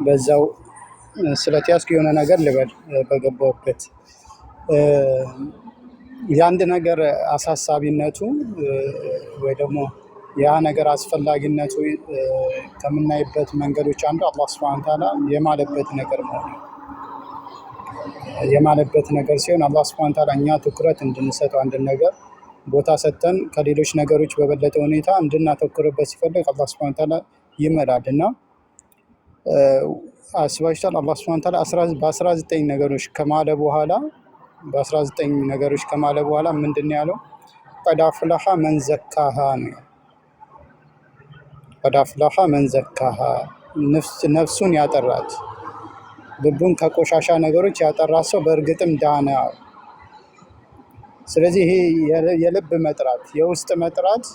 በዛው ስለተያዝኩ የሆነ ነገር ልበል በገባሁበት የአንድ ነገር አሳሳቢነቱ ወይ ደግሞ ያ ነገር አስፈላጊነቱ ከምናይበት መንገዶች አንዱ አላህ ሱብሓነሁ ወተዓላ የማለበት ነገር ነው። የማለበት ነገር ሲሆን አላህ ሱብሓነሁ ወተዓላ እኛ ትኩረት እንድንሰጠው አንድ ነገር ቦታ ሰጥተን ከሌሎች ነገሮች በበለጠ ሁኔታ እንድናተኩርበት ሲፈልግ አላህ ሱብሓነሁ ወተዓላ ይመራል እና አስባችኋል። አላህ ሱብሓነሁ ወተዓላ በ19 ነገሮች ከማለ በኋላ ምንድን ነው ያለው? ቀድ አፍለሐ መን ዘካሃ ነው። ቀድ አፍለሐ መን ዘካሃ ነፍሱን ያጠራት ልቡን ከቆሻሻ ነገሮች ያጠራ ሰው በእርግጥም ዳነ። ስለዚህ ይሄ የልብ መጥራት የውስጥ መጥራት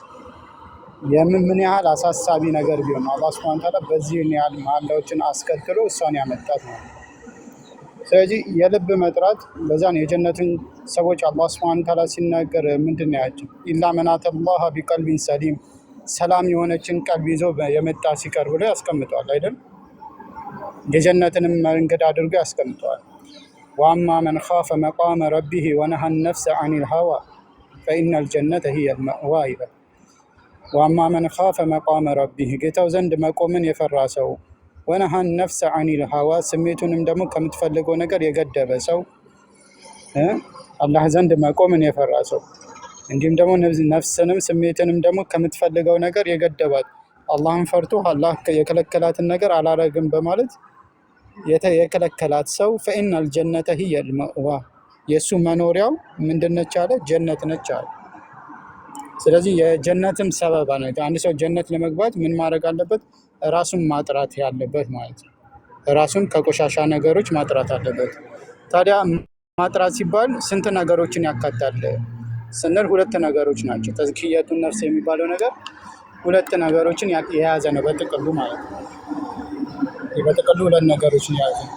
ምን ያህል አሳሳቢ ነገር ቢሆን አላህ ሱብሓነሁ ወተዓላ በዚህ ያህል መሐላዎችን አስከትሎ እሷን ያመጣት ነው። ስለዚህ የልብ መጥራት በዛን የጀነትን ሰዎች አላህ ሱብሓነሁ ወተዓላ ሲናገር ምንድን ነው ያቸው? ኢላ መን አተላህ ቢቀልቢን ሰሊም ሰላም የሆነችን ቀልብ ይዞ የመጣ ሲቀር ብሎ ያስቀምጠዋል አይደል? የጀነትንም መንገድ አድርጎ ያስቀምጠዋል። ወአማ መን ኻፈ መቃመ ረቢህ ወነሃ ነፍሰ አኒል ሀዋ ፈኢነል ጀነተ ሂየል መእዋ ይላል። ወአማ መን ኻፈ መቃመ ረቢህ ጌታው ዘንድ መቆምን የፈራ ሰው፣ ወነሃ ነፍሰ አኒል ሀዋ ስሜቱንም ደግሞ ከምትፈልገው ነገር የገደበ ሰው፣ አላህ ዘንድ መቆምን የፈራ ሰው እንዲሁም ደግሞ ነፍስንም ስሜትንም ደግሞ ከምትፈልገው ነገር የገደባት አላህን ፈርቶ አላህ የከለከላትን ነገር አላረግም በማለት የከለከላት ሰው ፈኢነል ጀነተ ሂየል መእዋ የእሱ መኖሪያው ምንድነች አለ? ጀነት ነች አለ። ስለዚህ የጀነትም ሰበብ ነው። አንድ ሰው ጀነት ለመግባት ምን ማድረግ አለበት? ራሱን ማጥራት ያለበት ማለት ነው። ራሱን ከቆሻሻ ነገሮች ማጥራት አለበት። ታዲያ ማጥራት ሲባል ስንት ነገሮችን ያካታል ስንል ሁለት ነገሮች ናቸው። ተዝኪየቱን ነፍስ የሚባለው ነገር ሁለት ነገሮችን የያዘ ነው በጥቅሉ ማለት ነው። በጥቅሉ ሁለት ነገሮችን የያዘ ነው።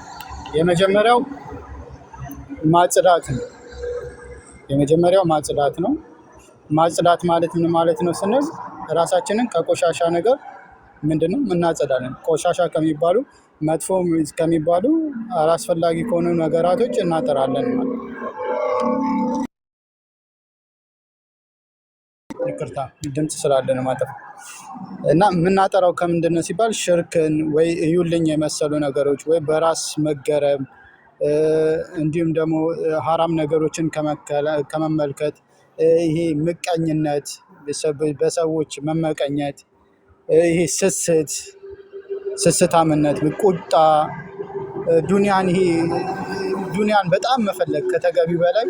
የመጀመሪያው ማጽዳት ነው። ማጽዳት ማለት ምን ማለት ነው ስንል ራሳችንን ከቆሻሻ ነገር ምንድነው እናጸዳለን። ቆሻሻ ከሚባሉ መጥፎ ከሚባሉ አላስፈላጊ ከሆኑ ነገራቶች እናጠራለን ማለት ነው። ይቅርታ ድምጽ ስላለ ነው ማጠፍ እና የምናጠራው ከምንድን ነው ሲባል ሽርክን ወይ እዩልኝ የመሰሉ ነገሮች ወይ በራስ መገረም እንዲሁም ደግሞ ሀራም ነገሮችን ከመመልከት ይሄ ምቀኝነት፣ በሰዎች መመቀኘት፣ ይሄ ስስታምነት፣ ቁጣ፣ ዱንያን በጣም መፈለግ ከተገቢ በላይ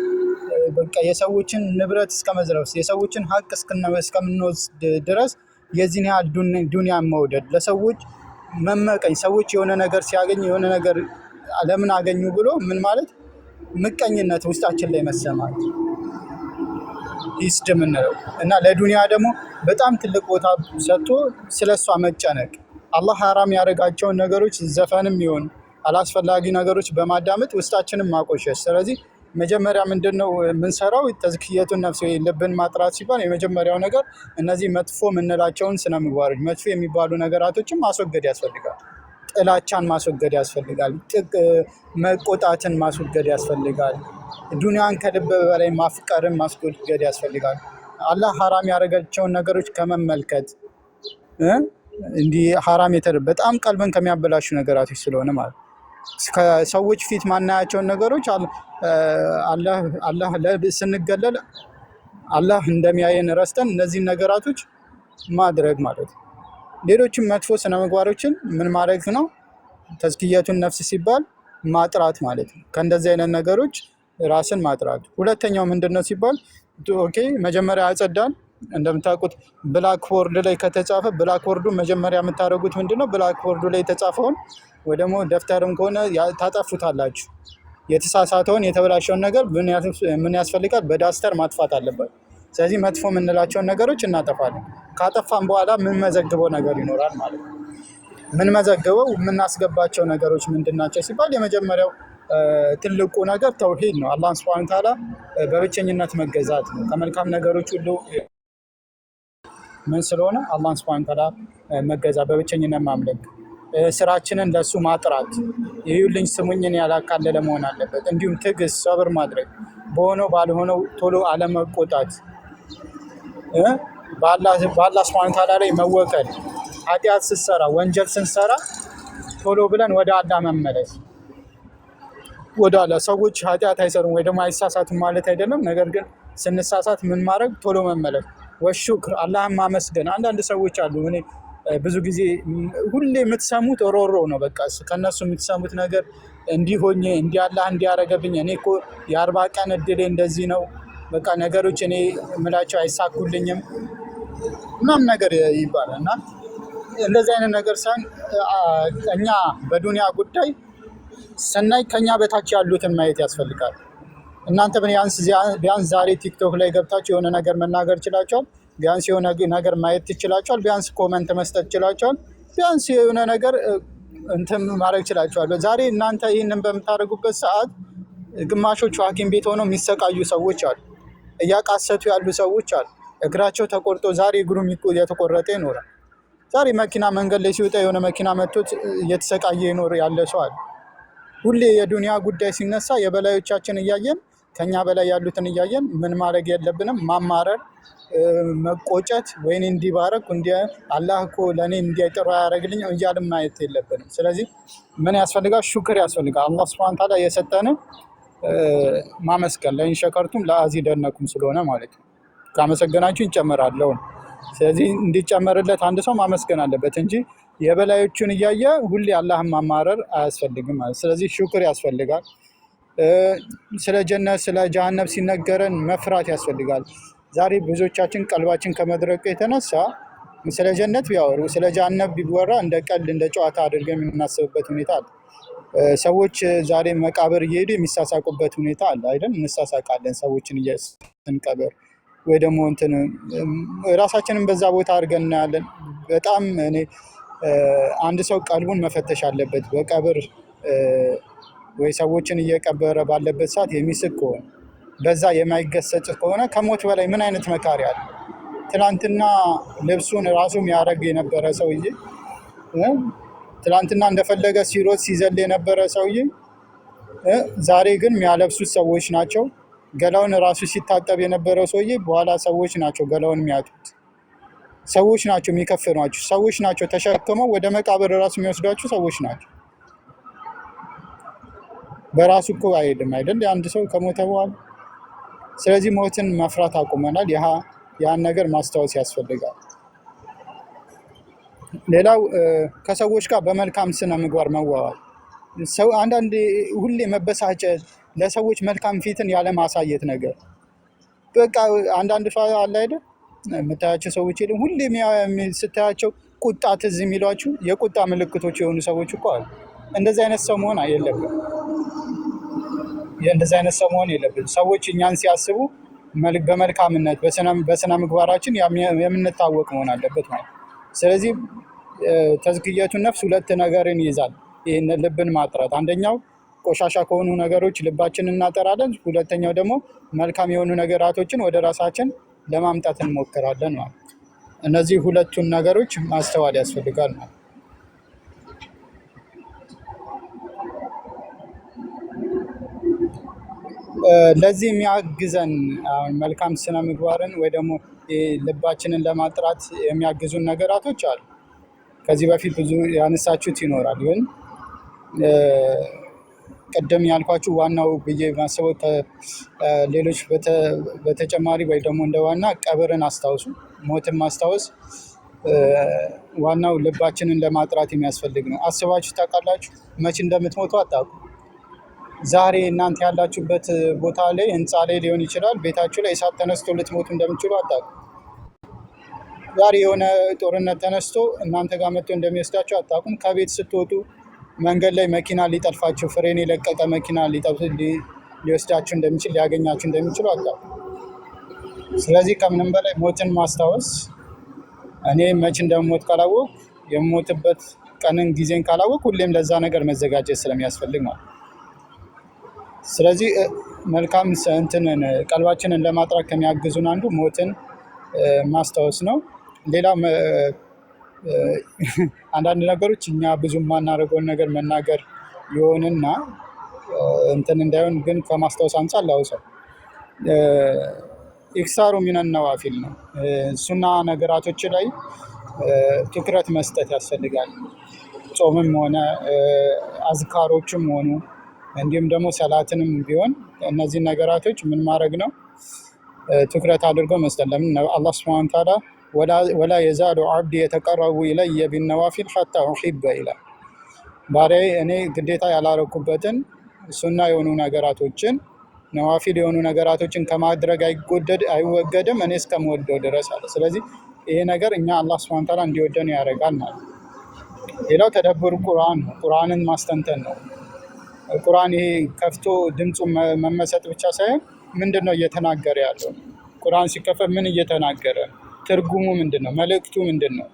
በቃ የሰዎችን ንብረት እስከመዝረፍ የሰዎችን ሀቅ እስከምንወስድ ድረስ የዚህን ያህል ዱንያን መውደድ፣ ለሰዎች መመቀኝ፣ ሰዎች የሆነ ነገር ሲያገኝ የሆነ ነገር ለምን አገኙ ብሎ ምን ማለት ምቀኝነት ውስጣችን ላይ መሰማት ይስድ የምንለው እና ለዱንያ ደግሞ በጣም ትልቅ ቦታ ሰጥቶ ስለሷ መጨነቅ፣ አላህ ሐራም ያደረጋቸውን ነገሮች ዘፈንም ይሆን አላስፈላጊ ነገሮች በማዳመጥ ውስጣችንን ማቆሸሽ። ስለዚህ መጀመሪያ ምንድነው የምንሰራው? ተዝኪየቱን ነፍስ ወይ ልብን ማጥራት ሲባል የመጀመሪያው ነገር እነዚህ መጥፎ የምንላቸውን ስነ ምግባሮች፣ መጥፎ የሚባሉ ነገራቶችን ማስወገድ ያስፈልጋል። ጥላቻን ማስወገድ ያስፈልጋል። መቆጣትን ማስወገድ ያስፈልጋል። ዱንያን ከልብ በላይ ማፍቀርን ማስወገድ ያስፈልጋል። አላህ ሐራም ያደረጋቸውን ነገሮች ከመመልከት እንዲህ ሐራም በጣም ቀልብን ከሚያበላሹ ነገራቶች ስለሆነ ማለት ከሰዎች ፊት ማናያቸውን ነገሮች አላህ ስንገለል አላህ እንደሚያየን ረስተን እነዚህን ነገራቶች ማድረግ ማለት ነው። ሌሎችም መጥፎ ስነ ምግባሮችን ምን ማድረግ ነው? ተዝኪየቱን ነፍስ ሲባል ማጥራት ማለት ነው። ከእንደዚህ አይነት ነገሮች ራስን ማጥራት። ሁለተኛው ምንድነው ሲባል መጀመሪያ አጸዳን። እንደምታውቁት ብላክቦርድ ላይ ከተጻፈ ብላክቦርዱ መጀመሪያ የምታደርጉት ምንድነው? ብላክቦርዱ ላይ የተጻፈውን ወይ ደግሞ ደፍተርም ከሆነ ታጠፉታላችሁ። የተሳሳተውን የተበላሸውን ነገር ምን ያስፈልጋል? በዳስተር ማጥፋት አለበት። ስለዚህ መጥፎ የምንላቸውን ነገሮች እናጠፋለን። ካጠፋን በኋላ የምንመዘግበው ነገር ይኖራል ማለት ነው። የምንመዘግበው የምናስገባቸው ነገሮች ምንድናቸው ሲባል የመጀመሪያው ትልቁ ነገር ተውሂድ ነው። አላህ ሱብሓነሁ ወተዓላ በብቸኝነት መገዛት ነው። ከመልካም ነገሮች ሁሉ ምን ስለሆነ አላህ ሱብሓነሁ ወተዓላ መገዛት፣ በብቸኝነት ማምለክ። ስራችንን ለሱ ማጥራት፣ ይዩልኝ ስሙኝን ያላቃለለ መሆን አለበት። እንዲሁም ትዕግስት፣ ሰብር ማድረግ፣ በሆነው ባልሆነው ቶሎ አለመቆጣት፣ በአላህ ሱብሓነሁ ወተዓላ ላይ መወከል፣ ኃጢአት ስንሰራ ወንጀል ስንሰራ ቶሎ ብለን ወደ አላህ መመለስ። ወደ አላህ ሰዎች ኃጢአት አይሰሩም ወይ ደግሞ አይሳሳቱም ማለት አይደለም። ነገር ግን ስንሳሳት ምን ማድረግ ቶሎ መመለስ። ወሹክር አላህን ማመስገን። አንዳንድ ሰዎች አሉ እኔ ብዙ ጊዜ ሁሌ የምትሰሙት ሮሮ ነው። በቃ ከነሱ የምትሰሙት ነገር እንዲሆኜ እንዲህ አላህ እንዲያረገብኝ እኔ እኮ የ40 ቀን እድሌ እንደዚህ ነው፣ በቃ ነገሮች እኔ የምላቸው አይሳኩልኝም ምናምን ነገር ይባላል። እና እንደዚህ አይነት ነገር ሳይሆን እኛ በዱንያ ጉዳይ ስናይ ከኛ በታች ያሉትን ማየት ያስፈልጋል። እናንተ ቢያንስ ዛሬ ቲክቶክ ላይ ገብታችሁ የሆነ ነገር መናገር ይችላችኋል። ቢያንስ የሆነ ነገር ማየት ትችላችኋል። ቢያንስ ኮመንት መስጠት ይችላችኋል። ቢያንስ የሆነ ነገር እንትን ማድረግ ይችላችኋል። ዛሬ እናንተ ይህንን በምታደርጉበት ሰዓት ግማሾቹ ሐኪም ቤት ሆነው የሚሰቃዩ ሰዎች አሉ። እያቃሰቱ ያሉ ሰዎች አሉ። እግራቸው ተቆርጦ ዛሬ እግሩ የተቆረጠ ይኖራል። ዛሬ መኪና መንገድ ላይ ሲወጣ የሆነ መኪና መጥቶት እየተሰቃየ ይኖር ያለ ሰው አለ። ሁሌ የዱንያ ጉዳይ ሲነሳ የበላዮቻችን እያየን ከኛ በላይ ያሉትን እያየን ምን ማድረግ የለብንም። ማማረር፣ መቆጨት፣ ወይኔ እንዲባረክ አላህ እኮ ለእኔ እንዲጥሩ ያደረግልኝ እያልን ማየት የለብንም። ስለዚህ ምን ያስፈልጋል? ሹክር ያስፈልጋል። አላህ ሱብሓነሁ ወተዓላ የሰጠንን ማመስገን። ለኢን ሸከርቱም ለአዚደነኩም ስለሆነ ማለት ነው። ካመሰገናችሁ ይጨመራለሁ። ስለዚህ እንዲጨመርለት አንድ ሰው ማመስገን አለበት እንጂ የበላዮቹን እያየ ሁሌ አላህን ማማረር አያስፈልግም ማለት። ስለዚህ ሹክር ያስፈልጋል። ስለ ጀነት ስለ ጀሃነም ሲነገረን መፍራት ያስፈልጋል። ዛሬ ብዙዎቻችን ቀልባችን ከመድረቁ የተነሳ ስለ ጀነት ቢያወሩ ስለ ጀሃነም ቢወራ እንደ ቀልድ እንደ ጨዋታ አድርገን የምናስብበት ሁኔታ አለ። ሰዎች ዛሬ መቃብር እየሄዱ የሚሳሳቁበት ሁኔታ አለ አይደል? እንሳሳቃለን ሰዎችን ስንቀብር ወይ ደግሞ እንትን ራሳችንን በዛ ቦታ አድርገን እናያለን። በጣም እኔ አንድ ሰው ቀልቡን መፈተሽ አለበት። በቀብር ወይ ሰዎችን እየቀበረ ባለበት ሰዓት የሚስቅ ከሆነ በዛ የማይገሰጽ ከሆነ ከሞት በላይ ምን አይነት መካሪ አለ? ትናንትና ልብሱን ራሱ የሚያደርግ የነበረ ሰውዬ፣ ትናንትና እንደፈለገ ሲሮጥ ሲዘል የነበረ ሰውዬ ዛሬ ግን የሚያለብሱት ሰዎች ናቸው። ገላውን ራሱ ሲታጠብ የነበረው ሰውዬ በኋላ ሰዎች ናቸው ገላውን የሚያጡት። ሰዎች ናቸው የሚከፍኗችሁ። ሰዎች ናቸው ተሸክመው ወደ መቃብር ራሱ የሚወስዷችሁ ሰዎች ናቸው። በራሱ እኮ አይሄድም አይደል አንድ ሰው ከሞተ በኋላ። ስለዚህ ሞትን መፍራት አቁመናል። ያን ነገር ማስታወስ ያስፈልጋል። ሌላው ከሰዎች ጋር በመልካም ስነ ምግባር መዋዋል። ሰው አንዳንድ ሁሌ መበሳጨት፣ ለሰዎች መልካም ፊትን ያለ ማሳየት ነገር በቃ አንዳንድ ሰው አለ አይደል የምታያቸው ሰዎች የለም ሁሌ ስታያቸው ቁጣ ትዝ የሚሏችሁ የቁጣ ምልክቶች የሆኑ ሰዎች እኮ አሉ። እንደዚህ አይነት ሰው መሆን የለብን። እንደዚህ አይነት ሰው መሆን የለብን። ሰዎች እኛን ሲያስቡ በመልካምነት በስነ ምግባራችን የምንታወቅ መሆን አለበት ማለት። ስለዚህ ተዝክየቱ ነፍስ ሁለት ነገርን ይይዛል። ይህን ልብን ማጥራት፣ አንደኛው ቆሻሻ ከሆኑ ነገሮች ልባችንን እናጠራለን። ሁለተኛው ደግሞ መልካም የሆኑ ነገራቶችን ወደ ራሳችን ለማምጣት እንሞክራለን ማለት። እነዚህ ሁለቱን ነገሮች ማስተዋል ያስፈልጋል ማለት። ለዚህ የሚያግዘን መልካም ስነ ምግባርን ወይ ደግሞ ልባችንን ለማጥራት የሚያግዙን ነገራቶች አሉ። ከዚህ በፊት ብዙ ያነሳችሁት ይኖራል። ግን ቅድም ያልኳችሁ ዋናው ብዬ ማስበው ከሌሎች በተጨማሪ ወይ ደግሞ እንደ ዋና ቀብርን አስታውሱ፣ ሞትን ማስታወስ ዋናው ልባችንን ለማጥራት የሚያስፈልግ ነው። አስባችሁ ታውቃላችሁ? መቼ እንደምትሞቱ አታውቁ። ዛሬ እናንተ ያላችሁበት ቦታ ላይ ህንፃ ላይ ሊሆን ይችላል፣ ቤታችሁ ላይ እሳት ተነስቶ ልትሞቱ እንደምትችሉ አታውቁ። ዛሬ የሆነ ጦርነት ተነስቶ እናንተ ጋር መጥቶ እንደሚወስዳችሁ አታውቁም። ከቤት ስትወጡ መንገድ ላይ መኪና ሊጠልፋችሁ፣ ፍሬን የለቀቀ መኪና ሊወስዳችሁ እንደሚችል ሊያገኛችሁ እንደሚችሉ አታውቁም። ስለዚህ ከምንም በላይ ሞትን ማስታወስ፣ እኔ መቼ እንደምሞት ካላወቅሁ የምሞትበት ቀንን ጊዜን ካላወቅሁ ሁሌም ለዛ ነገር መዘጋጀት ስለሚያስፈልግ ማለት። ስለዚህ መልካም እንትንን ቀልባችንን ለማጥራት ከሚያግዙን አንዱ ሞትን ማስታወስ ነው። ሌላ አንዳንድ ነገሮች እኛ ብዙ የማናደርገውን ነገር መናገር ይሆንና እንትን እንዳይሆን ግን ከማስታወስ አንጻር ላውሰው ኢክሳሩ ሚነን ነዋፊል ነው። ሱና ነገራቶች ላይ ትኩረት መስጠት ያስፈልጋል። ጾምም ሆነ አዝካሮችም ሆኑ እንዲሁም ደግሞ ሰላትንም ቢሆን እነዚህ ነገራቶች ምን ማድረግ ነው ትኩረት አድርጎ መስጠት። ለምን አላህ ሱብሓነሁ ወተዓላ ወላ የዛሉ አብዲ የተቀረቡ ኢለየ ቢነዋፊል ሐታ ኡሒበ ይላል። ባሪያዬ እኔ ግዴታ ያላረኩበትን ሱና የሆኑ ነገራቶችን ነዋፊል የሆኑ ነገራቶችን ከማድረግ አይወገድም እኔ እስከምወደው ድረስ አለ። ስለዚህ ይሄ ነገር እኛ አላህ ሱብሓነሁ ወተዓላ እንዲወደን ያደርጋል ማለት ነው። ሌላው ተደብር ቁርአን ነው። ቁርአንን ማስተንተን ነው። ቁርአን ይሄ ከፍቶ ድምፁ መመሰጥ ብቻ ሳይሆን ምንድን ነው እየተናገረ ያለው? ቁርአን ሲከፈት ምን እየተናገረ? ትርጉሙ ምንድን ነው? መልእክቱ ምንድን ነው?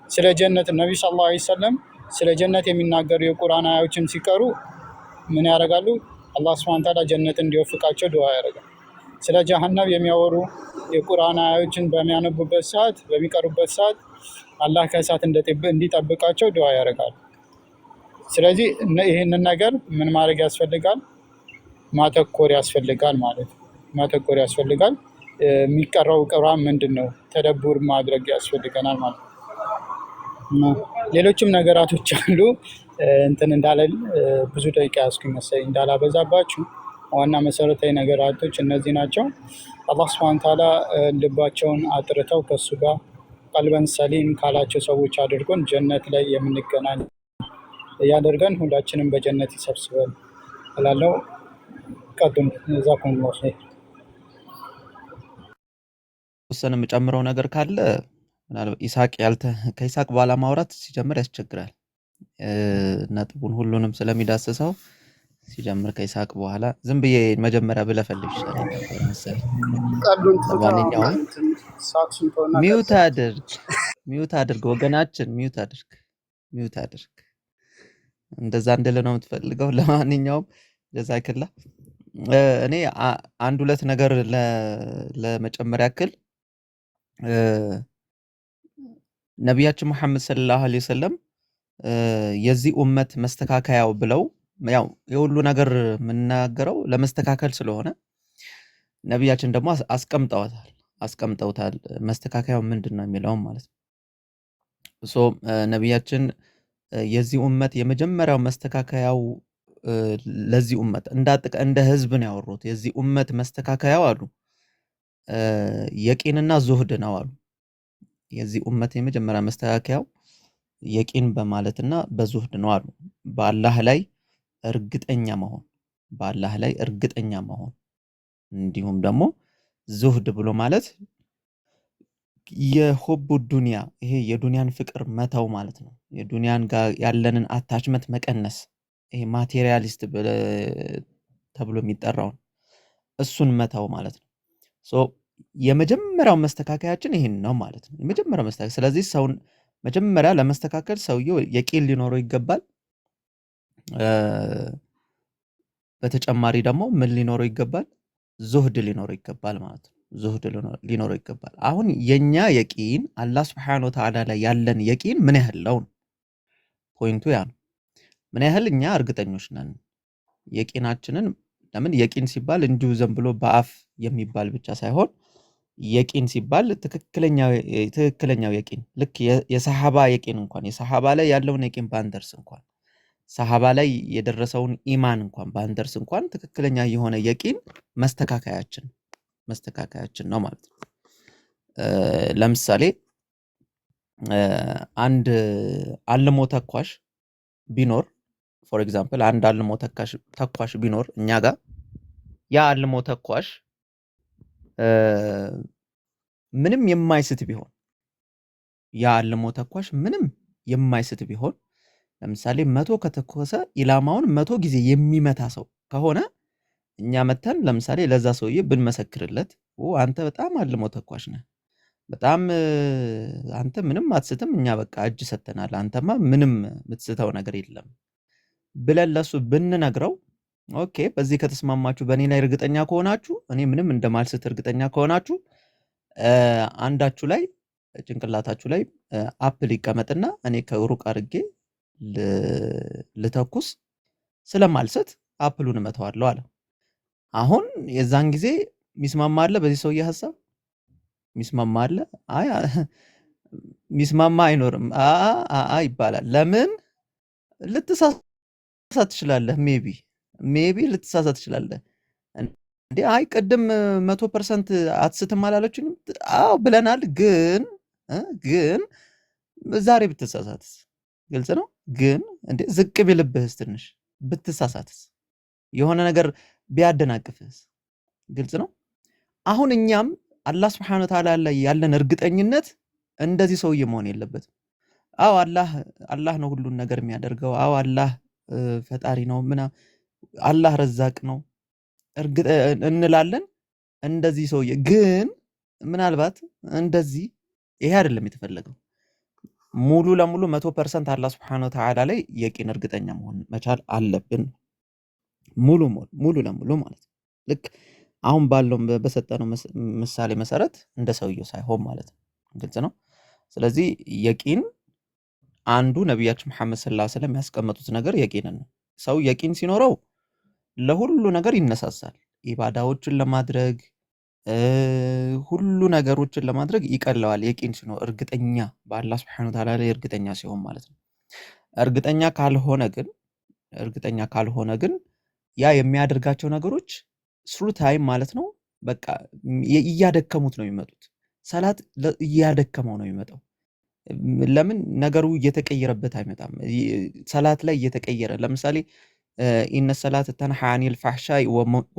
ስለ ጀነት ነቢ ሰለላሁ ዐለይሂ ወሰለም ስለ ጀነት የሚናገሩ የቁርአን አያዎችን ሲቀሩ ምን ያደርጋሉ? አላህ ሱብሓነሁ ወተዓላ ጀነት እንዲወፍቃቸው ዱዓ ያደርጋል። ስለ ጀሃነም የሚያወሩ የቁርአን አያዎችን በሚያነቡበት ሰዓት በሚቀሩበት ሰዓት አላህ ከእሳት እንዲጠብቃቸው ዱዓ ያደርጋሉ። ስለዚህ ይህንን ነገር ምን ማድረግ ያስፈልጋል? ማተኮር ያስፈልጋል ማለት ነው። ማተኮር ያስፈልጋል። የሚቀራው ቁርአን ምንድን ነው? ተደቡር ማድረግ ያስፈልገናል ማለት ነው። ሌሎችም ነገራቶች አሉ። እንትን እንዳለል ብዙ ደቂቃ ያስኩኝ መሰለኝ እንዳላበዛባችሁ። ዋና መሰረታዊ ነገራቶች እነዚህ ናቸው። አላህ ሱብሓነሁ ወተዓላ ልባቸውን አጥርተው ከሱ ጋር ቀልበን ሰሊም ካላቸው ሰዎች አድርጎን ጀነት ላይ የምንገናኝ ያደርገን። ሁላችንም በጀነት ይሰብስበን እላለሁ። ቀጥሉ። ጀዛኩሙላሁ ኸይር። ወሰነ የምጨምረው ነገር ካለ ምናልባት ከይስሐቅ በኋላ ማውራት ሲጀምር ያስቸግራል። ነጥቡን ሁሉንም ስለሚዳስሰው ሲጀምር ከይስሐቅ በኋላ ዝም ብዬ መጀመሪያ ብለፈልግ ይሻለኝ ነበር መሰለኝ። ለማንኛውም ሚውት አድርግ ወገናችን፣ ሚውት አድርግ። እንደዛ እንድል ነው የምትፈልገው? ለማንኛውም ጀዛክላ። እኔ አንድ ሁለት ነገር ለመጨመር ያክል ነቢያችን መሐመድ ሰለላሁ ዐለይሂ ወሰለም የዚህ ኡመት መስተካከያው ብለው ያው የሁሉ ነገር የምናገረው ለመስተካከል ስለሆነ ነቢያችን ደግሞ አስቀምጠውታል መስተካከያው ምንድን ነው የሚለውም ማለት ነው። ነቢያችን የዚህ ኡመት የመጀመሪያው መስተካከያው ለዚህ ኡመት እንደ ህዝብ ነው ያወሩት። የዚህ ኡመት መስተካከያው አሉ የቂንና ዙህድ ነው አሉ። የዚህ ኡመት የመጀመሪያ መስተካከያው የቂን በማለትና በዙህድ ነው አሉ። በአላህ ላይ እርግጠኛ መሆን እንዲሁም ደግሞ ዙህድ ብሎ ማለት የሁቡ ዱንያ ይሄ የዱንያን ፍቅር መተው ማለት ነው። የዱንያን ጋር ያለንን አታችመንት መቀነስ፣ ይሄ ማቴሪያሊስት ተብሎ የሚጠራውን እሱን መተው ማለት ነው። የመጀመሪያው መስተካከያችን ይሄን ነው ማለት ነው። የመጀመሪያው መስተካከያ። ስለዚህ ሰውን መጀመሪያ ለመስተካከል ሰውየው የቂን ሊኖረው ይገባል። በተጨማሪ ደግሞ ምን ሊኖረው ይገባል? ዙህድ ሊኖረው ይገባል ማለት ነው። ዙህድ ሊኖረው ይገባል። አሁን የኛ የቂን አላህ ሱብሓነሁ ወተዓላ ላይ ያለን የቂን ምን ያህል ነው? ፖይንቱ ያ ነው። ምን ያህል እኛ እርግጠኞች ነን የቂናችንን። ለምን የቂን ሲባል እንዲሁ ዘን ብሎ በአፍ የሚባል ብቻ ሳይሆን የቂን ሲባል ትክክለኛው የቂን ልክ የሰሃባ የቂን እንኳን የሰሃባ ላይ ያለውን የቂን ባንደርስ እንኳን ሰሃባ ላይ የደረሰውን ኢማን እንኳን ባንደርስ እንኳን ትክክለኛ የሆነ የቂን መስተካከያችን ነው ማለት ነው። ለምሳሌ አንድ አልሞ ተኳሽ ቢኖር ፎር ኤግዛምፕል አንድ አልሞ ተኳሽ ቢኖር እኛ ጋር ያ አልሞ ተኳሽ ምንም የማይስት ቢሆን ለምሳሌ 100 ከተኮሰ ኢላማውን 100 ጊዜ የሚመታ ሰው ከሆነ እኛ መተን ለምሳሌ ለዛ ሰውዬ ብንመሰክርለት አንተ በጣም አልሞ ተኳሽ ነህ፣ በጣም አንተ ምንም አትስትም፣ እኛ በቃ እጅ ሰተናል፣ አንተማ ምንም የምትስተው ነገር የለም ብለን ለሱ ብንነግረው ኦኬ፣ በዚህ ከተስማማችሁ በእኔ ላይ እርግጠኛ ከሆናችሁ እኔ ምንም እንደማልስት እርግጠኛ ከሆናችሁ አንዳችሁ ላይ ጭንቅላታችሁ ላይ አፕል ይቀመጥና እኔ ከሩቅ አድርጌ ልተኩስ ስለማልሰጥ አፕሉን እመተዋለሁ አለ። አሁን የዛን ጊዜ ሚስማማ አለ በዚህ ሰውዬ ሀሳብ ሚስማማ አለ? አይ ሚስማማ አይኖርም። ይባላል። ለምን? ልትሳሳት ትችላለህ። ሜቢ ልትሳሳት ትችላለህ። እንዴ አይ ቅድም 100% አትስትም አላለችኝም? አዎ ብለናል። ግን ዛሬ ብትሳሳትስ? ግልጽ ነው። ግን እንዴ ዝቅ ቢልብህስ? ትንሽ ብትሳሳትስ? የሆነ ነገር ቢያደናቅፍህስ? ግልጽ ነው። አሁን እኛም አላህ ስብሐነ ወተዓላ ላይ ያለን እርግጠኝነት እንደዚህ ሰውዬ መሆን የለበትም። አዎ አላህ ነው ሁሉን ነገር የሚያደርገው። አዎ አላህ ፈጣሪ ነው አላህ ረዛቅ ነው እርግጥ እንላለን። እንደዚህ ሰውዬ ግን ምናልባት እንደዚህ ይሄ አይደለም የተፈለገው። ሙሉ ለሙሉ 100% አላህ ስብሐነ ወተዓላ ላይ የቂን እርግጠኛ መሆን መቻል አለብን። ሙሉ ለሙሉ ማለት ነው። ልክ አሁን ባለው በሰጠነው ምሳሌ መሰረት እንደ ሰውየው ሳይሆን ማለት ነው። ግልጽ ነው። ስለዚህ የቂን አንዱ ነቢያችን መሐመድ ሰለላሁ ዐለይሂ ወሰለም ያስቀመጡት ነገር የቂንን ነው። ሰው የቂን ሲኖረው ለሁሉ ነገር ይነሳሳል። ኢባዳዎችን ለማድረግ ሁሉ ነገሮችን ለማድረግ ይቀለዋል። የቂን ሲኖር እርግጠኛ በአላህ ሱብሓነሁ ወተዓላ ላይ እርግጠኛ ሲሆን ማለት ነው። እርግጠኛ ካልሆነ ግን ያ የሚያደርጋቸው ነገሮች ስሩ ታይም ማለት ነው በቃ እያደከሙት ነው የሚመጡት። ሰላት እያደከመው ነው የሚመጣው። ለምን ነገሩ እየተቀየረበት አይመጣም። ሰላት ላይ እየተቀየረ ለምሳሌ ኢነ ሰላት ተንሃ አኒል ፋሕሻኢ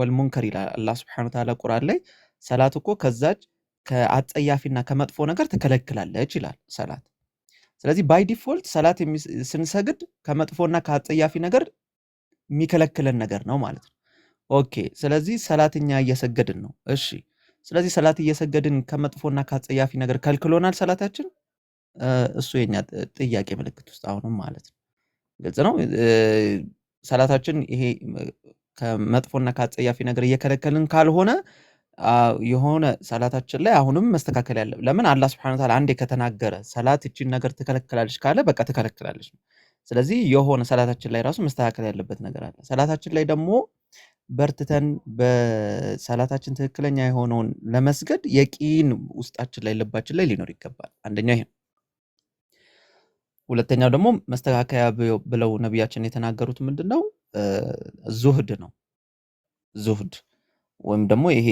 ወልሙንከር ይላል አላህ ሱብሓነሁ ወተዓላ ቁርአን ላይ። ሰላት እኮ ከዛች ከአጸያፊና ከመጥፎ ነገር ትከለክላለች ይላል ሰላት። ስለዚህ ባይ ዲፎልት ሰላት ስንሰግድ ከመጥፎና ከአጸያፊ ነገር የሚከለክለን ነገር ነው ማለት ነው። ኦኬ ስለዚህ ሰላትኛ እየሰገድን ነው። እሺ ስለዚህ ሰላት እየሰገድን ከመጥፎና ከአጸያፊ ነገር ከልክሎናል ሰላታችን? እሱ የኛ ጥያቄ ምልክት ውስጥ አሁንም ማለት ነው። ግልጽ ነው። ሰላታችን ይሄ ከመጥፎና ከአጸያፊ ነገር እየከለከልን ካልሆነ የሆነ ሰላታችን ላይ አሁንም መስተካከል ያለ። ለምን አላህ ሱብሓነሁ ወተዓላ አንዴ ከተናገረ ሰላት እቺን ነገር ትከለክላለች ካለ በቃ ትከለክላለች ነው። ስለዚህ የሆነ ሰላታችን ላይ ራሱ መስተካከል ያለበት ነገር አለ። ሰላታችን ላይ ደግሞ በርትተን በሰላታችን ትክክለኛ የሆነውን ለመስገድ የቂን ውስጣችን ላይ ልባችን ላይ ሊኖር ይገባል። አንደኛው ይሄ። ሁለተኛው ደግሞ መስተካከያ ብለው ነቢያችን የተናገሩት ምንድነው? ዙህድ ነው። ዙህድ ወይም ደግሞ ይሄ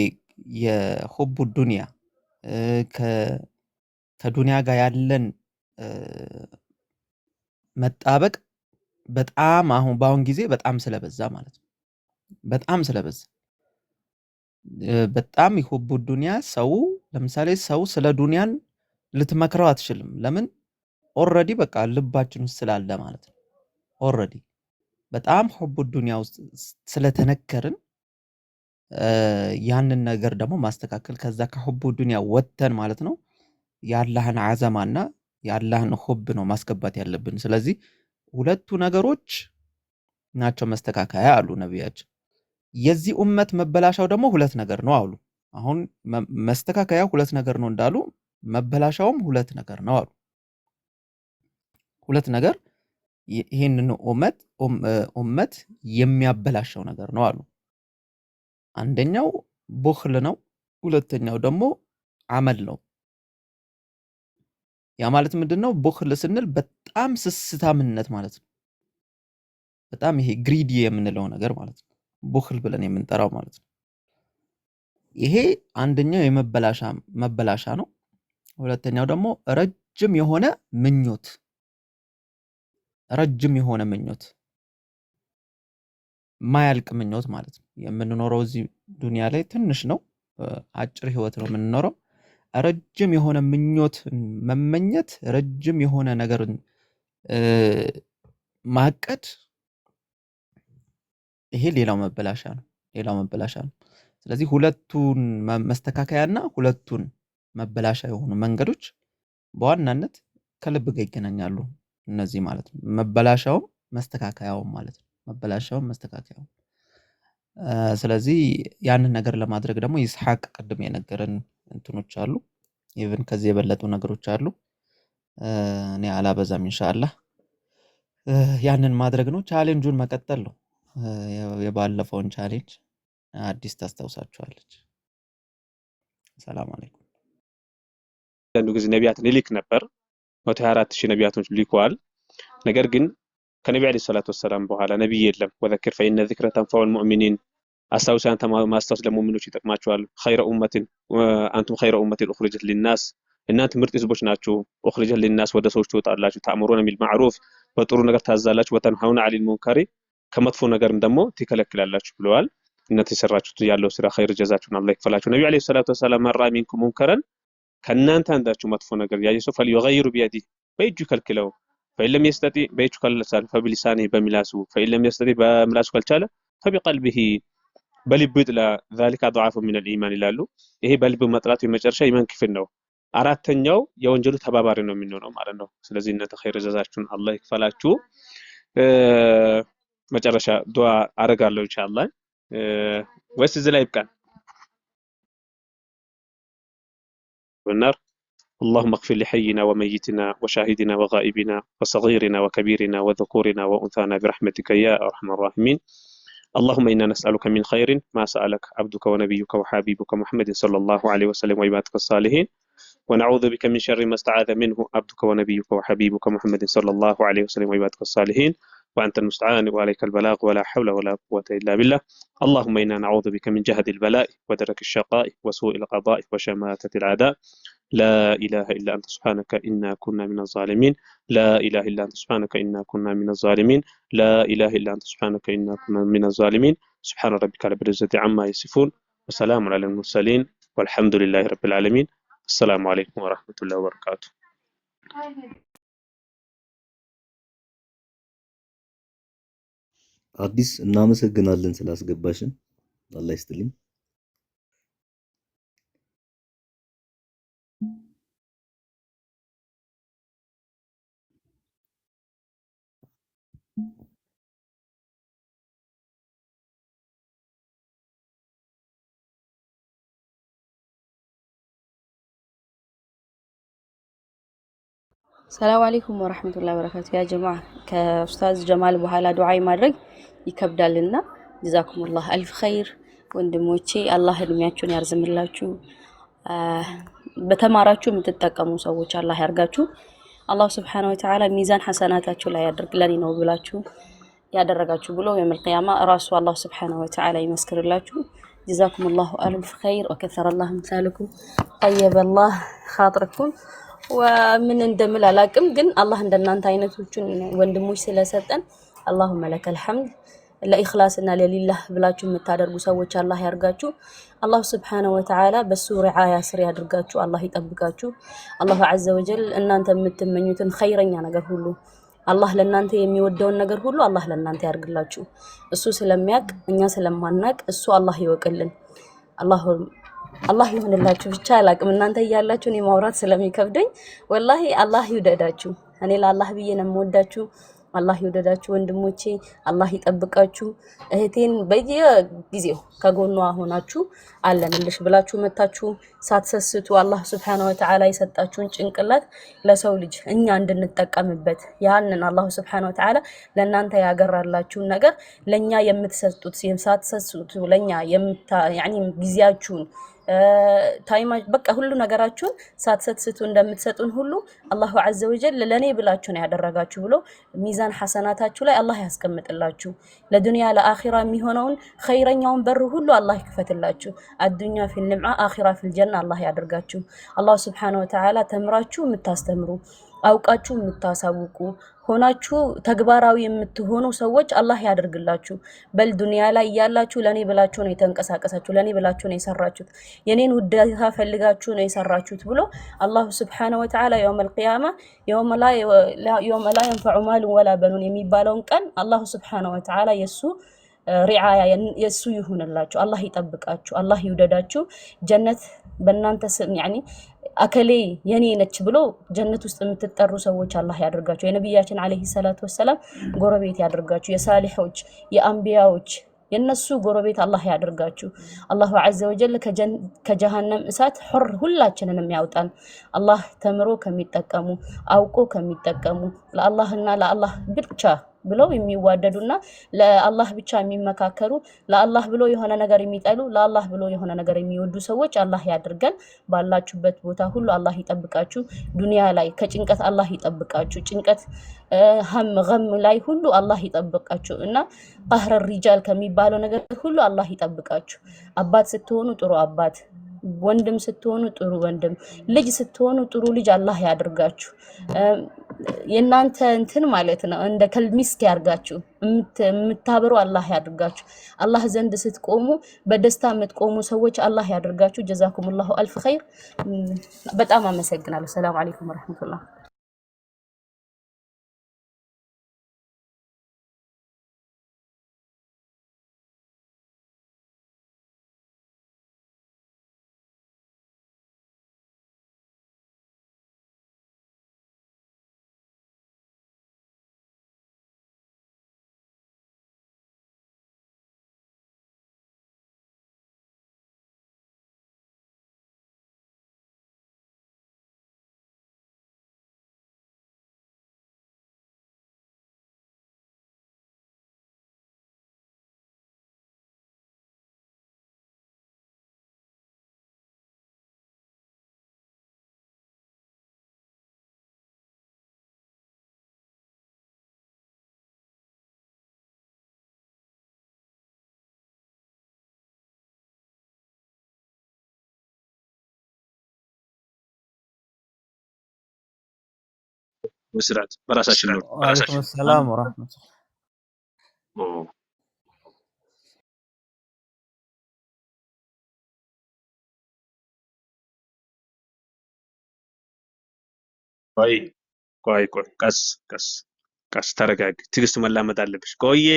የሁቡ ዱንያ ከዱንያ ጋር ያለን መጣበቅ በጣም በአሁን ጊዜ በጣም ስለበዛ ማለት ነው። በጣም ስለበዛ በጣም የሁቡ ዱንያ ሰው ለምሳሌ ሰው ስለ ዱንያን ልትመክረው አትችልም። ለምን? ኦልሬዲ በቃ ልባችን ውስጥ ስላለ ማለት ነው። ኦልሬዲ በጣም ሁቡ ዱንያ ውስጥ ስለተነከርን ያንን ነገር ደግሞ ማስተካከል ከዛ ከሁቡ ዱንያ ወጥተን ማለት ነው የአላህን አዘማና የአላህን ሁብ ነው ማስገባት ያለብን። ስለዚህ ሁለቱ ነገሮች ናቸው መስተካከያ አሉ ነቢያችን። የዚህ ኡመት መበላሻው ደግሞ ሁለት ነገር ነው አሉ። አሁን መስተካከያ ሁለት ነገር ነው እንዳሉ መበላሻውም ሁለት ነገር ነው አሉ። ሁለት ነገር ይህንን ኡመት የሚያበላሸው ነገር ነው አሉ። አንደኛው ቡኽል ነው፣ ሁለተኛው ደግሞ አመል ነው። ያ ማለት ምንድነው? ቡኽል ስንል በጣም ስስታምነት ማለት ነው። በጣም ይሄ ግሪዲ የምንለው ነገር ማለት ነው። ቡኽል ብለን የምንጠራው ማለት ነው። ይሄ አንደኛው መበላሻ ነው። ሁለተኛው ደግሞ ረጅም የሆነ ምኞት ማያልቅ ምኞት ማለት ነው። የምንኖረው እዚህ ዱንያ ላይ ትንሽ ነው፣ አጭር ህይወት ነው የምንኖረው። ረጅም የሆነ ምኞት መመኘት፣ ረጅም የሆነ ነገርን ማቀድ፣ ይሄ ሌላው መበላሻ ነው። ስለዚህ ሁለቱን መስተካከያና ሁለቱን መበላሻ የሆኑ መንገዶች በዋናነት ከልብ ጋር ይገናኛሉ። እነዚህ ማለት ነው መበላሻውም መስተካከያውም ማለት ነው። ስለዚህ ያንን ነገር ለማድረግ ደግሞ ይስሐቅ ቅድም የነገረን እንትኖች አሉ። ኢቭን ከዚህ የበለጡ ነገሮች አሉ። እኔ አላበዛም ኢንሻአላህ። ያንን ማድረግ ነው፣ ቻሌንጁን መቀጠል ነው። የባለፈውን ቻሌንጅ አዲስ ታስታውሳችኋለች። ሰላም አለይኩም። አንዱ ጊዜ ነቢያትን ይልክ ነበር 124,000 ነቢያቶች ልኳል። ነገር ግን ከነቢ አለይሂ ሰላቱ ወሰላም በኋላ ነብይ የለም። ወዘክር ፈኢነ ዚክረ ተንፈዑል ሙእሚኒን አስታውሳን ማስታወስ ለሙእሚኖች ይጠቅማቸዋል። ኸይረ ኡመቲን አንቱም ኸይረ ኡመቲን ኡኽሪጀት ሊናስ እናንተ ምርጥ ህዝቦች ናችሁ። ኡኽሪጀት ሊናስ ወደ ሰዎች ትወጣላችሁ። ተአምሩነ ቢል ማዕሩፍ በጥሩ ነገር ታዛላችሁ። ወተንሀውነ ዐኒል ሙንከሪ ከመጥፎ ነገርም ደግሞ ትከለክላላችሁ ብለዋል። እናንተ የሰራችሁት ያለው ስራ ኸይር ጀዛችሁን አላህ ይክፈላችሁ። ነብዩ አለይሂ ሰላቱ ወሰላም መራ ሚንኩም ሙንከረን ከእናንተ አንዳችሁ መጥፎ ነገር ያየ ሰው ፈሊዩገይሩ ቢየዲህ በእጁ ይከልክለው። ፈኢለም የስተጢዕ በእጁ ካልቻለ ፈቢሊሳኒህ በምላሱ ፈኢለም የስተጢዕ በምላሱ ካልቻለ ፈቢቀልቢሂ በልቡ ይጥላ። ዛሊከ አድዓፉ ሚነል ኢማን ይላሉ። ይሄ በልብ መጥላት የመጨረሻ ኢማን ክፍል ነው። አራተኛው የወንጀሉ ተባባሪ ነው የሚሆነው ማለት ነው። ስለዚህ እናንተ ኸይር ጀዛችሁን አላህ ይክፈላችሁ። መጨረሻ ዱዓ አረጋለሁ ኢንሻአላህ። ወይስ እዚህ ላይ ይብቃል? والنار اللهم اغفر لحينا وميتنا وشاهدنا وغائبنا وصغيرنا وكبيرنا وذكورنا وأنثانا برحمتك يا أرحم الراحمين. اللهم إنا نسألك من خير ما سألك عبدك ونبيك وحبيبك محمد صلى الله عليه وسلم وعبادك الصالحين، ونعوذ بك من شر ما استعاذ منه عبدك ونبيك وحبيبك محمد صلى الله عليه وسلم وعبادك الصالحين، وأنت المستعان وعليك البلاغ ولا حول ولا قوة إلا بالله. اللهم إنا نعوذ بك من جهد البلاء ودرك الشقاء وسوء القضاء وشماتة الأعداء. لا إله إلا أنت سبحانك إنا كنا من الظالمين. لا إله إلا أنت سبحانك إنا كنا من الظالمين. لا إله إلا أنت سبحانك إنا كنا من الظالمين. سبحان ربك رب العزة عما يصفون وسلام على المرسلين والحمد لله رب العالمين. السلام عليكم ورحمة الله وبركاته. አዲስ እናመሰግናለን ስላስገባሽን፣ አላህ ይስጥልኝ። ሰላም አለይኩም ወራህመቱላሂ ወበረካቱ። ያ ጀማዓ ከኡስታዝ ጀማል በኋላ ዱዓ ማድረግ ይከብዳልና ጀዛኩሙላህ አልፍ ኸይር ወንድሞቼ፣ አላህ እድሜያችሁን ያርዝምላችሁ። በተማራችሁ የምትጠቀሙ ሰዎች አላህ ያርጋችሁ። አላህ ሱብሓነሁ ወተዓላ ሚዛን ሐሰናታችሁ ላይ ያድርግ። ለኔ ነው ብላችሁ ያደረጋችሁ ብሎ የመል ቂያማ ራሱ አላህ ሱብሓነሁ ወተዓላ ይመስክርላችሁ። ጀዛኩሙላሁ አልፍ ኸይር ወከሰረላሁ ምሳለኩም ጠየበላህ ኻጥርኩም። ወምን እንደምል አላቅም፣ ግን አላህ እንደናንተ አይነቶቹን ወንድሞች ስለሰጠን አላሁመ ለከል ሐምድ። ለኢኽላስና ለሊላህ ብላችሁ የምታደርጉ ሰዎች አላህ ያርጋችሁ። አላህ ሱብሓነሁ ወተዓላ በሱ ሪዓያ ስር ያድርጋችሁ። አላህ ይጠብቃችሁ። አላሁ ዐዘ ወጀል እናንተ የምትመኙትን ኸይረኛ ነገር ሁሉ አላህ ለናንተ የሚወደውን ነገር ሁሉ አላህ ለናንተ ያርግላችሁ። እሱ ስለሚያቅ እኛ ስለማናቅ እሱ አላህ ይወቅልን። አላህ ይሁንላችሁ። ብቻ አላቅም እናንተ እያላችሁ እኔ ማውራት ስለሚከብደኝ ወላሂ አላህ ይውደዳችሁ። እኔ ለአላህ ብዬ ነው የምወዳችሁ። አላህ ይውደዳችሁ ወንድሞቼ፣ አላህ ይጠብቃችሁ። እህቴን በየጊዜው ከጎኗ ሆናችሁ አለንልሽ ብላችሁ መታችሁ ሳትሰስቱ አላህ ሱብሓነሁ ወተዓላ የሰጣችሁን ጭንቅላት ለሰው ልጅ እኛ እንድንጠቀምበት ያንን አላህ ሱብሓነሁ ወተዓላ ለእናንተ ያገራላችሁን ነገር ለእኛ የምትሰጡት ሳትሰስቱ ለእኛ ጊዜያችሁን ታይማ በቃ ሁሉ ነገራችሁን ሳትሰስቱ እንደምትሰጡን ሁሉ አላሁ ዐዘ ወጀል ለኔ ብላችሁ ነው ያደረጋችሁ ብሎ ሚዛን ሐሰናታችሁ ላይ አላህ ያስቀምጥላችሁ። ለዱንያ ለአኺራ የሚሆነውን ኸይረኛውን በር ሁሉ አላህ ይክፈትላችሁ። አዱንያ ፊል ንምዓ አኺራ ፊል ጀና አላህ ያደርጋችሁ። አላህ ሱብሓነሁ ወተዓላ ተምራችሁ የምታስተምሩ አውቃችሁ የምታሳውቁ ሆናችሁ ተግባራዊ የምትሆኑ ሰዎች አላህ ያደርግላችሁ። በል ዱንያ ላይ ያላችሁ ለኔ ብላችሁ ነው የተንቀሳቀሳችሁ፣ ለኔ ብላችሁ ነው የሰራችሁት፣ የኔን ውዴታ ፈልጋችሁ ነው የሰራችሁት ብሎ አላህ ሱብሓነሁ ወተዓላ የውመል ቂያማ የውመ ላ የንፈዑ ማሉን ወላ በኑን የሚባለውን ቀን አላህ ሱብሓነሁ ወተዓላ የሱ ሪዓያ የሱ ይሁንላችሁ። አላህ ይጠብቃችሁ፣ አላህ ይውደዳችሁ። ጀነት በእናንተ ስም አከሌ የኔ ነች ብሎ ጀነት ውስጥ የምትጠሩ ሰዎች አላህ ያደርጋችሁ። የነብያችን አለይሂ ሰላቱ ወሰላም ጎረቤት ያደርጋችሁ። የሳሊሖች የአንቢያዎች የነሱ ጎረቤት አላህ ያድርጋችሁ። አላሁ ዐዘ ወጀል ከጀሃነም እሳት ሑር ሁላችንንም ያውጣን። አላህ ተምሮ ከሚጠቀሙ አውቆ ከሚጠቀሙ ለአላህና ለአላህ ብቻ ብለው የሚዋደዱና ለአላህ ብቻ የሚመካከሩ ለአላህ ብሎ የሆነ ነገር የሚጠሉ ለአላህ ብሎ የሆነ ነገር የሚወዱ ሰዎች አላህ ያድርገን። ባላችሁበት ቦታ ሁሉ አላህ ይጠብቃችሁ። ዱንያ ላይ ከጭንቀት አላህ ይጠብቃችሁ። ጭንቀት ሀም ገም ላይ ሁሉ አላህ ይጠብቃችሁ እና ቀህረ ሪጃል ከሚባለው ነገር ሁሉ አላህ ይጠብቃችሁ። አባት ስትሆኑ ጥሩ አባት፣ ወንድም ስትሆኑ ጥሩ ወንድም፣ ልጅ ስትሆኑ ጥሩ ልጅ አላህ ያድርጋችሁ። የናንተ እንትን ማለት ነው እንደ ከልሚስክ ያርጋችሁ፣ የምታበሩ አላህ ያድርጋችሁ። አላህ ዘንድ ስትቆሙ በደስታ የምትቆሙ ሰዎች አላህ ያድርጋችሁ። ጀዛኩሙላሁ አልፍ ኸይር። በጣም አመሰግናለሁ። ሰላም አለይኩም ወራህመቱላህ። መስራት በራሳችን ነው። ወአለይኩም ሰላም ወራህመቱላህ። ቆይ ቀስ ተረጋግ። ትዕግስት መላመድ አለብሽ። ቆየ